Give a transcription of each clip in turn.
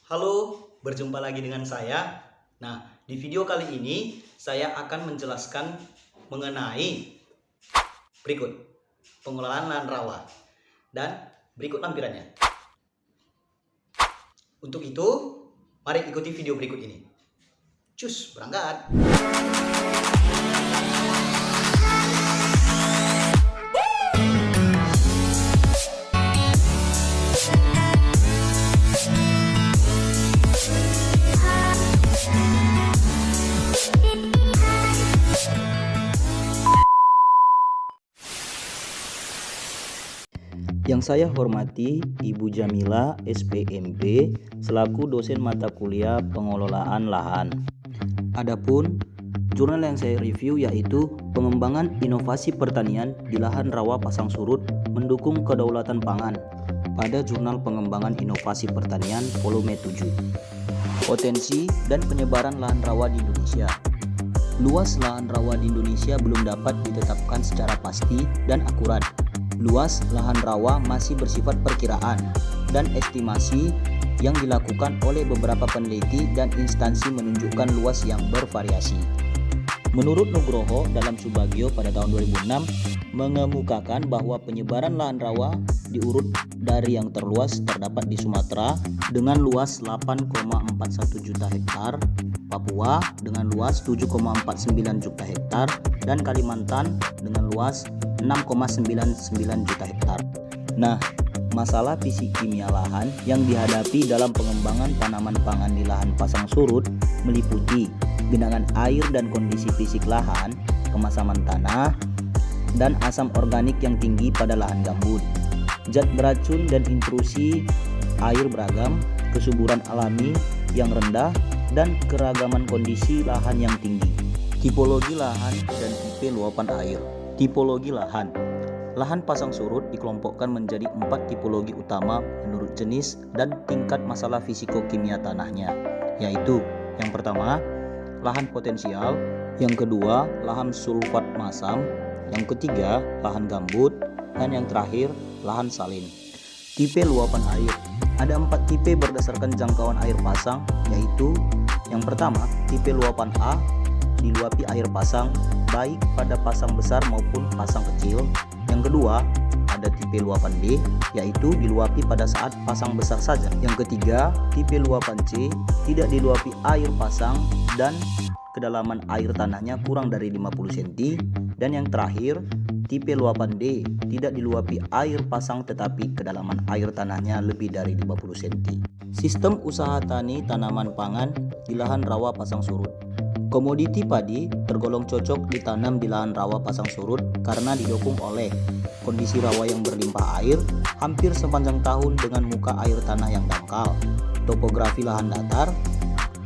Halo, berjumpa lagi dengan saya. Nah, di video kali ini saya akan menjelaskan mengenai berikut pengelolaan lahan rawa dan berikut lampirannya. Untuk itu, mari ikuti video berikut ini. Cus, berangkat! Yang saya hormati Ibu Jamila SPMB selaku dosen mata kuliah pengelolaan lahan. Adapun jurnal yang saya review yaitu pengembangan inovasi pertanian di lahan rawa pasang surut mendukung kedaulatan pangan pada jurnal pengembangan inovasi pertanian volume 7. Potensi dan penyebaran lahan rawa di Indonesia. Luas lahan rawa di Indonesia belum dapat ditetapkan secara pasti dan akurat. Luas lahan rawa masih bersifat perkiraan dan estimasi yang dilakukan oleh beberapa peneliti dan instansi menunjukkan luas yang bervariasi. Menurut Nugroho dalam Subagio pada tahun 2006 mengemukakan bahwa penyebaran lahan rawa diurut dari yang terluas terdapat di Sumatera dengan luas 8,41 juta hektar, Papua dengan luas 7,49 juta hektar, dan Kalimantan dengan luas 6,99 juta hektar. Nah, masalah fisik kimia lahan yang dihadapi dalam pengembangan tanaman pangan di lahan pasang surut meliputi genangan air dan kondisi fisik lahan, kemasaman tanah, dan asam organik yang tinggi pada lahan gambut, zat beracun dan intrusi air beragam, kesuburan alami yang rendah, dan keragaman kondisi lahan yang tinggi. Tipologi lahan dan tipe luapan air. Tipologi lahan. Lahan pasang surut dikelompokkan menjadi 4 tipologi utama menurut jenis dan tingkat masalah fisiko-kimia tanahnya, yaitu yang pertama, lahan potensial, yang kedua, lahan sulfat masam, yang ketiga, lahan gambut, dan yang terakhir, lahan salin. Tipe luapan air. Ada 4 tipe berdasarkan jangkauan air pasang, yaitu yang pertama, tipe luapan A, diluapi air pasang baik pada pasang besar maupun pasang kecil. Yang kedua, ada tipe luapan B, yaitu diluapi pada saat pasang besar saja. Yang ketiga, tipe luapan C, tidak diluapi air pasang dan kedalaman air tanahnya kurang dari 50 cm. Dan yang terakhir, tipe luapan D, tidak diluapi air pasang tetapi kedalaman air tanahnya lebih dari 50 cm. Sistem usaha tani tanaman pangan di lahan rawa pasang surut. Komoditi padi tergolong cocok ditanam di lahan rawa pasang surut karena didukung oleh kondisi rawa yang berlimpah air hampir sepanjang tahun dengan muka air tanah yang dangkal, topografi lahan datar,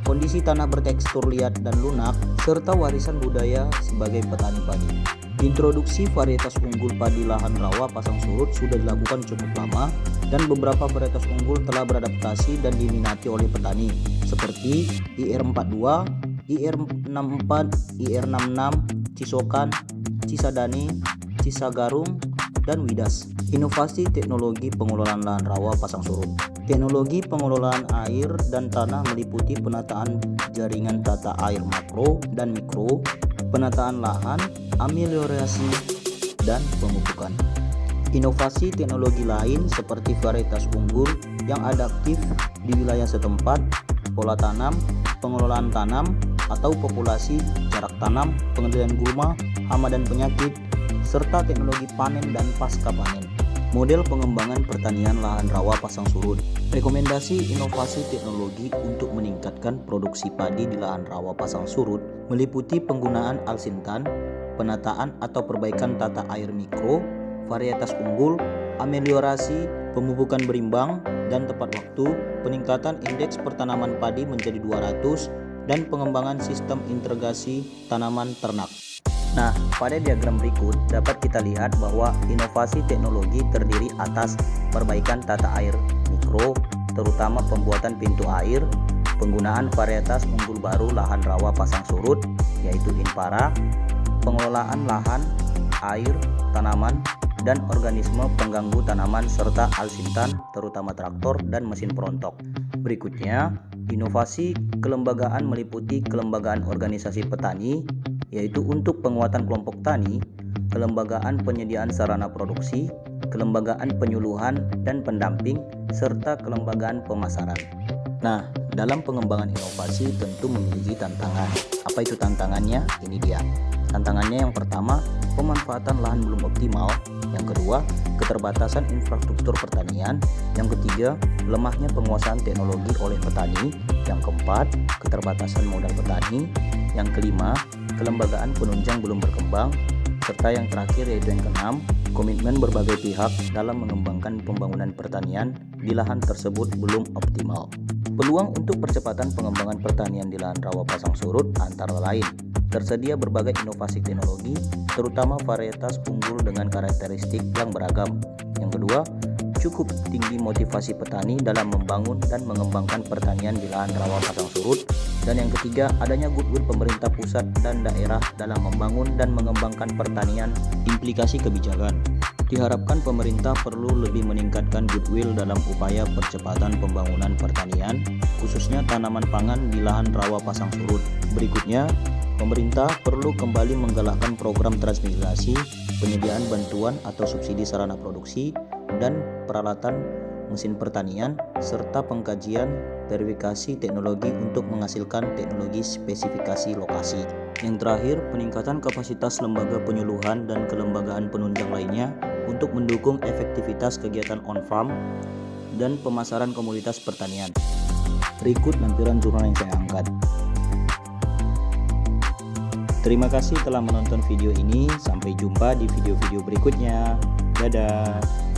kondisi tanah bertekstur liat dan lunak, serta warisan budaya sebagai petani padi. Introduksi varietas unggul padi lahan rawa pasang surut sudah dilakukan cukup lama dan beberapa varietas unggul telah beradaptasi dan diminati oleh petani seperti IR42, IR64, IR66, Cisokan, Cisadane, Cisagarung, dan Widas. Inovasi teknologi pengelolaan lahan rawa pasang surut. Teknologi pengelolaan air dan tanah meliputi penataan jaringan tata air makro dan mikro, penataan lahan, ameliorasi, dan pemupukan. Inovasi teknologi lain seperti varietas unggul yang adaptif di wilayah setempat, pola tanam, pengelolaan tanam atau populasi, jarak tanam, pengendalian gulma, hama dan penyakit, serta teknologi panen dan pasca panen. Model pengembangan pertanian lahan rawa pasang surut. Rekomendasi inovasi teknologi untuk meningkatkan produksi padi di lahan rawa pasang surut meliputi penggunaan alsintan, penataan atau perbaikan tata air mikro, varietas unggul, ameliorasi, pemupukan berimbang dan tepat waktu, peningkatan indeks pertanaman padi menjadi 200, dan pengembangan sistem integrasi tanaman ternak. Nah, pada diagram berikut dapat kita lihat bahwa inovasi teknologi terdiri atas perbaikan tata air mikro, terutama pembuatan pintu air, penggunaan varietas unggul baru lahan rawa pasang surut, yaitu Inpara, pengelolaan lahan, air, tanaman, dan organisme pengganggu tanaman serta alsintan terutama traktor dan mesin perontok. Berikutnya, inovasi kelembagaan meliputi kelembagaan organisasi petani, yaitu untuk penguatan kelompok tani, kelembagaan penyediaan sarana produksi, kelembagaan penyuluhan dan pendamping, serta kelembagaan pemasaran. Nah, dalam pengembangan inovasi tentu memiliki tantangan. Apa itu tantangannya? Ini dia. Tantangannya yang pertama, pemanfaatan lahan belum optimal. Yang kedua, keterbatasan infrastruktur pertanian. Yang ketiga, lemahnya penguasaan teknologi oleh petani. Yang keempat, keterbatasan modal petani. Yang kelima, kelembagaan penunjang belum berkembang. Serta yang terakhir yaitu yang keenam, komitmen berbagai pihak dalam mengembangkan pembangunan pertanian di lahan tersebut belum optimal. Peluang untuk percepatan pengembangan pertanian di lahan rawa pasang surut antara lain, tersedia berbagai inovasi teknologi, terutama varietas unggul dengan karakteristik yang beragam. Yang kedua, cukup tinggi motivasi petani dalam membangun dan mengembangkan pertanian di lahan rawa pasang surut. Dan yang ketiga, adanya goodwill pemerintah pusat dan daerah dalam membangun dan mengembangkan pertanian. Implikasi kebijakan. Diharapkan pemerintah perlu lebih meningkatkan goodwill dalam upaya percepatan pembangunan pertanian, khususnya tanaman pangan di lahan rawa pasang surut. Berikutnya, pemerintah perlu kembali menggalakkan program transmigrasi, penyediaan bantuan atau subsidi sarana produksi dan peralatan mesin pertanian, serta pengkajian verifikasi teknologi untuk menghasilkan teknologi spesifikasi lokasi. Yang terakhir, peningkatan kapasitas lembaga penyuluhan dan kelembagaan penunjang lainnya untuk mendukung efektivitas kegiatan on-farm dan pemasaran komoditas pertanian. Berikut lampiran jurnal yang saya angkat. Terima kasih telah menonton video ini. Sampai jumpa di video-video berikutnya. Dadah.